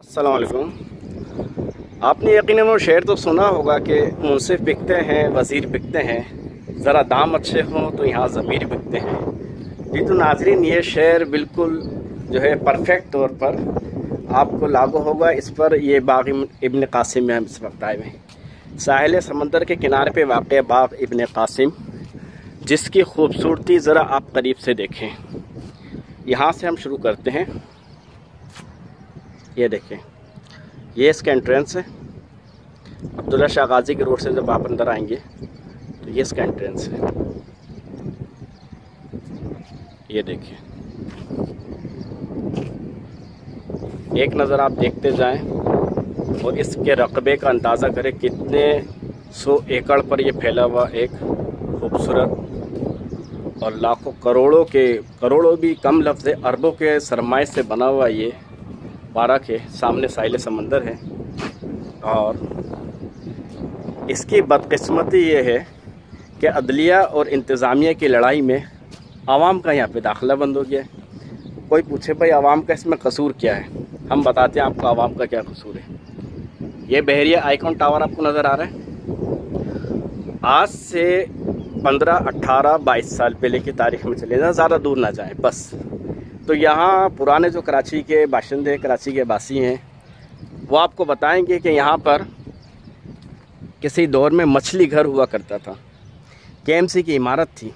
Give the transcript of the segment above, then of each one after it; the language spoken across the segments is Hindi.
अस्सलाम वालेकुम। आपने यकीनन वो शेर तो सुना होगा कि मुंसिफ बिकते हैं, वज़ीर बिकते हैं, ज़रा दाम अच्छे हों तो यहाँ ज़मीर बिकते हैं। जी तो नाज़रीन, ये शेर बिल्कुल जो है परफेक्ट तौर पर आपको लागू होगा इस पर। ये बाग़ इब्न क़ासिम में हम इस वक्त आए हैं, साहिल समंदर के किनारे पे वाक़ बाग़ इब्न क़ासिम, जिसकी खूबसूरती ज़रा आप करीब से देखें। यहाँ से हम शुरू करते हैं। ये देखें, ये इसका एंट्रेंस है। अब्दुल्ला शाह गाज़ी के रोड से जब आप अंदर आएंगे तो ये इसका एंट्रेंस है। ये देखिए, एक नज़र आप देखते जाएं और इसके रकबे का अंदाज़ा करें कितने 100 एकड़ पर ये फैला हुआ एक खूबसूरत और लाखों करोड़ों भी कम लफ्ज़ है, अरबों के सरमाए से बना हुआ ये पार्क है। सामने साहिल समंदर है और इसकी बदकिस्मती ये है कि अदलिया और इंतज़ामिया की लड़ाई में आवाम का यहाँ पे दाखिला बंद हो गया है। कोई पूछे भाई आवाम का इसमें कसूर क्या है, हम बताते हैं आपको आवाम का क्या कसूर है। ये बहरिया आइकॉन टावर आपको नज़र आ रहा है। आज से 15, 18, 22 साल पहले की तारीख़ में चले जाएं, ज़्यादा दूर ना जाएं बस। तो यहाँ पुराने जो कराची के बाशिंदे, कराची के बासी हैं, वो आपको बताएंगे कि यहाँ पर किसी दौर में मछली घर हुआ करता था। KMC की इमारत थी।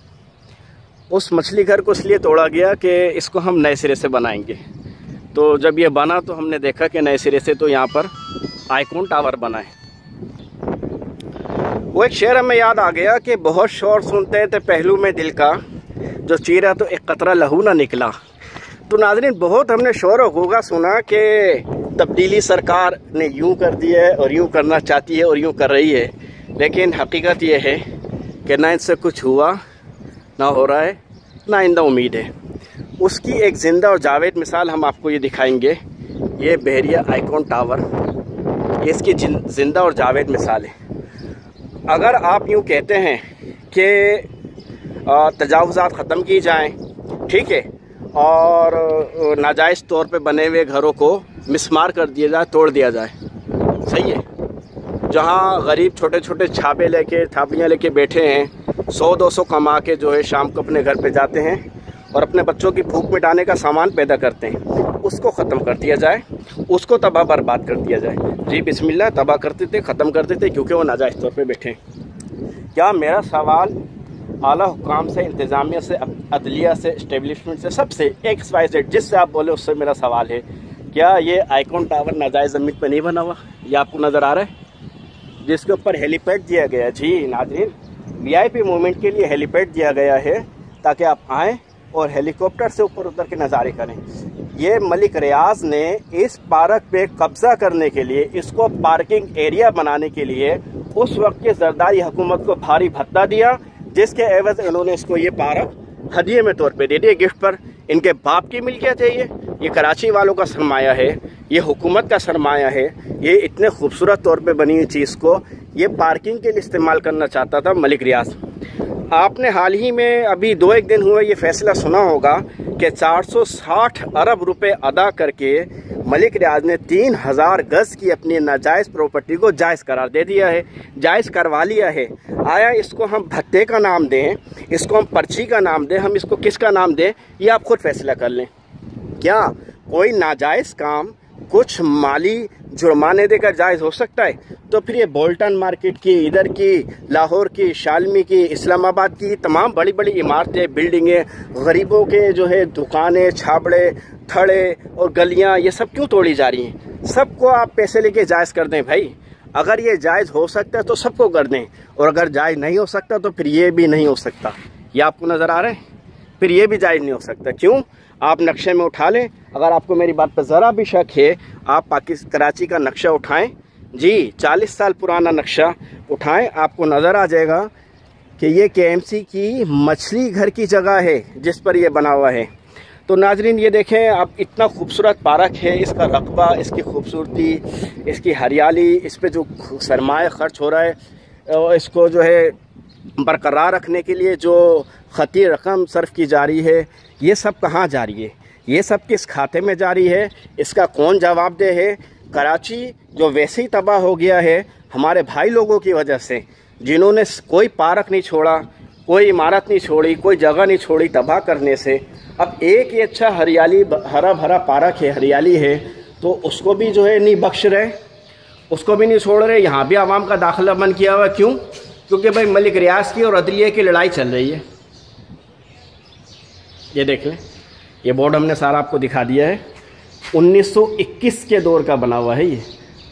उस मछली घर को इसलिए तोड़ा गया कि इसको हम नए सिरे से बनाएंगे। तो जब ये बना तो हमने देखा कि नए सिरे से तो यहाँ पर आइकॉन टावर बना है। वो एक शेर हमें याद आ गया कि बहुत शोर सुनते थे पहलू में दिल का, जो चीरा तो एक कतरा लहू ना निकला। तो नाज़रीन, बहुत हमने शोर और गूगा सुना कि तब्दीली सरकार ने यूं कर दिया है और यूं करना चाहती है और यूं कर रही है, लेकिन हकीकत ये है कि ना इनसे कुछ हुआ, ना हो रहा है, ना आइंदा उम्मीद है। उसकी एक ज़िंदा और जावेद मिसाल हम आपको ये दिखाएंगे। ये बहरिया आइकॉन टावर, ये इसकी ज़िंदा और जावेद मिसाल है। अगर आप यूं कहते हैं कि तजावुज़ात ख़त्म की जाएँ, ठीक है, और नाजायज़ तौर पे बने हुए घरों को मिसमार कर दिया जाए, तोड़ दिया जाए, सही है। जहाँ गरीब छोटे छोटे छाबे लेके, थापियाँ लेके बैठे हैं, 100-200 कमा के जो है शाम को अपने घर पे जाते हैं और अपने बच्चों की भूख मिटाने का सामान पैदा करते हैं, उसको ख़त्म कर दिया जाए, उसको तबाह बर्बाद कर दिया जाए। जी बिस्मिल्लाह, तबाह करते थे, ख़त्म करते थे, क्योंकि वो नाजायज़ तौर पर बैठे हैं। क्या मेरा सवाल आला हुकाम से, इंतज़ामिया से, अदलिया से, इस्टेब्लिशमेंट से, सबसे XYZ जिससे आप बोले उससे मेरा सवाल है, क्या ये आइकॉन टावर नाजायज़ ज़मीन पर नहीं बना हुआ? ये आपको नज़र आ रहा है, जिसके ऊपर हेलीपैड दिया गया। जी नाज़रीन, VIP मूवमेंट के लिए हेलीपैड दिया गया है ताकि आप आएँ और हेलीकॉप्टर से ऊपर उतर के नज़ारे करें। ये मलिक रियाज ने इस पार्क पे कब्ज़ा करने के लिए, इसको पार्किंग एरिया बनाने के लिए उस वक्त के जरदारी हुकूमत को भारी भत्ता दिया, जिसके एवज इन्होंने इसको ये पार्क हदिये में तौर पे दे दिए, गिफ्ट पर। इनके बाप की मिल्कियत है ये कराची वालों का सरमाया है, ये हुकूमत का सरमाया है। ये इतने खूबसूरत तौर पे बनी हुई चीज़ को ये पार्किंग के लिए इस्तेमाल करना चाहता था मलिक रियाज। आपने हाल ही में अभी 2-1 दिन हुए ये फैसला सुना होगा कि 460 अरब रुपए अदा करके मलिक रियाज ने 3000 गज़ की अपनी नाजायज़ प्रॉपर्टी को जायज़ करार दे दिया है, जायज़ करवा लिया है। आया इसको हम भत्ते का नाम दें, इसको हम पर्ची का नाम दें, हम इसको किसका नाम दें, ये आप खुद फैसला कर लें। क्या कोई नाजायज़ काम कुछ माली जुर्माने देकर जायज़ हो सकता है? तो फिर ये बोल्टन मार्केट की, इधर की, लाहौर की, शालमी की, इस्लामाबाद की तमाम बड़ी बड़ी इमारतें, बिल्डिंगें, गरीबों के जो है दुकानें, छाबड़े, थड़े और गलियां, ये सब क्यों तोड़ी जा रही हैं? सबको आप पैसे लेके जायज़ कर दें भाई। अगर ये जायज़ हो सकता है तो सबको कर दें, और अगर जायज़ नहीं हो सकता तो फिर ये भी नहीं हो सकता। ये आपको नज़र आ रहा है, फिर ये भी जायज़ नहीं हो सकता। क्यों? आप नक्शे में उठा लें। अगर आपको मेरी बात पर ज़रा भी शक है, आप कराची का नक्शा उठाएं, जी 40 साल पुराना नक्शा उठाएं, आपको नज़र आ जाएगा कि ये KMC की मछली घर की जगह है जिस पर यह बना हुआ है। तो नाजरीन, ये देखें आप, इतना खूबसूरत पार्क है, इसका रकबा, इसकी खूबसूरती, इसकी हरियाली, इस पर जो सरमाया खर्च हो रहा है, इसको जो है बरकरार रखने के लिए जो खती रकम सर्फ की जा रही है, ये सब कहाँ जा रही है, ये सब किस खाते में जारी है, इसका कौन जवाबदेह है? कराची जो वैसे ही तबाह हो गया है हमारे भाई लोगों की वजह से, जिन्होंने कोई पार्क नहीं छोड़ा, कोई इमारत नहीं छोड़ी, कोई जगह नहीं छोड़ी तबाह करने से। अब एक ही अच्छा हरियाली, हरा भरा पार्क है, हरियाली है, तो उसको भी जो है नहीं बख्श रहे, उसको भी नहीं छोड़ रहे। यहाँ भी आवाम का दाखिला बंद किया हुआ। क्यों? क्योंकि भाई मलिक रियाज की और अदलिया की लड़ाई चल रही है। ये देख लें, ये बोर्ड हमने सारा आपको दिखा दिया है। 1921 के दौर का बना हुआ है, ये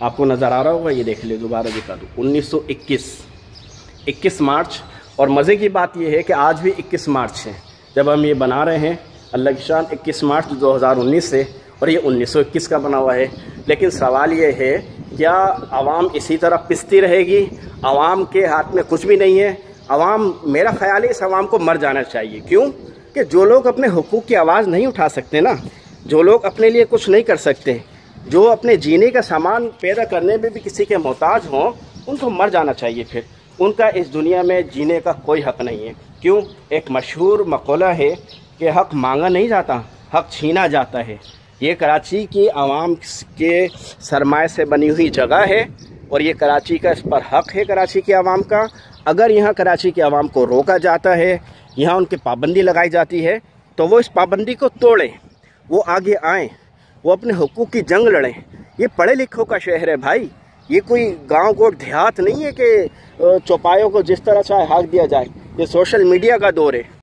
आपको नज़र आ रहा होगा। ये देख ले, दोबारा दिखा दूँ, 1921 मार्च। और मज़े की बात यह है कि आज भी 21 मार्च है जब हम ये बना रहे हैं। अल्लाह की शान, 21 मार्च 2019 से, और ये 1921 का बना हुआ है। लेकिन सवाल ये है, क्या आवाम इसी तरह पिसती रहेगी? आवाम के हाथ में कुछ भी नहीं है। आवाम, मेरा ख्याल है इस आवाम को मर जाना चाहिए। क्यों? कि जो लोग अपने हुकूक की आवाज़ नहीं उठा सकते ना, जो लोग अपने लिए कुछ नहीं कर सकते, जो अपने जीने का सामान पैदा करने में भी किसी के मोहताज हों, उनको मर जाना चाहिए। फिर उनका इस दुनिया में जीने का कोई हक़ नहीं है। क्यों? एक मशहूर मक़ौला है कि हक़ मांगा नहीं जाता, हक़ छीना जाता है। ये कराची की आवाम के सरमाए से बनी हुई जगह है और ये कराची का, इस पर हक़ है कराची की आवाम का। अगर यहाँ कराची की आवाम को रोका जाता है, यहाँ उनकी पाबंदी लगाई जाती है, तो वो इस पाबंदी को तोड़ें, वो आगे आएँ, वो अपने हुकूक की जंग लड़ें। ये पढ़े लिखों का शहर है भाई, ये कोई गांव गोट देहात नहीं है कि चौपायों को जिस तरह चाहे हाँक दिया जाए। ये सोशल मीडिया का दौर है।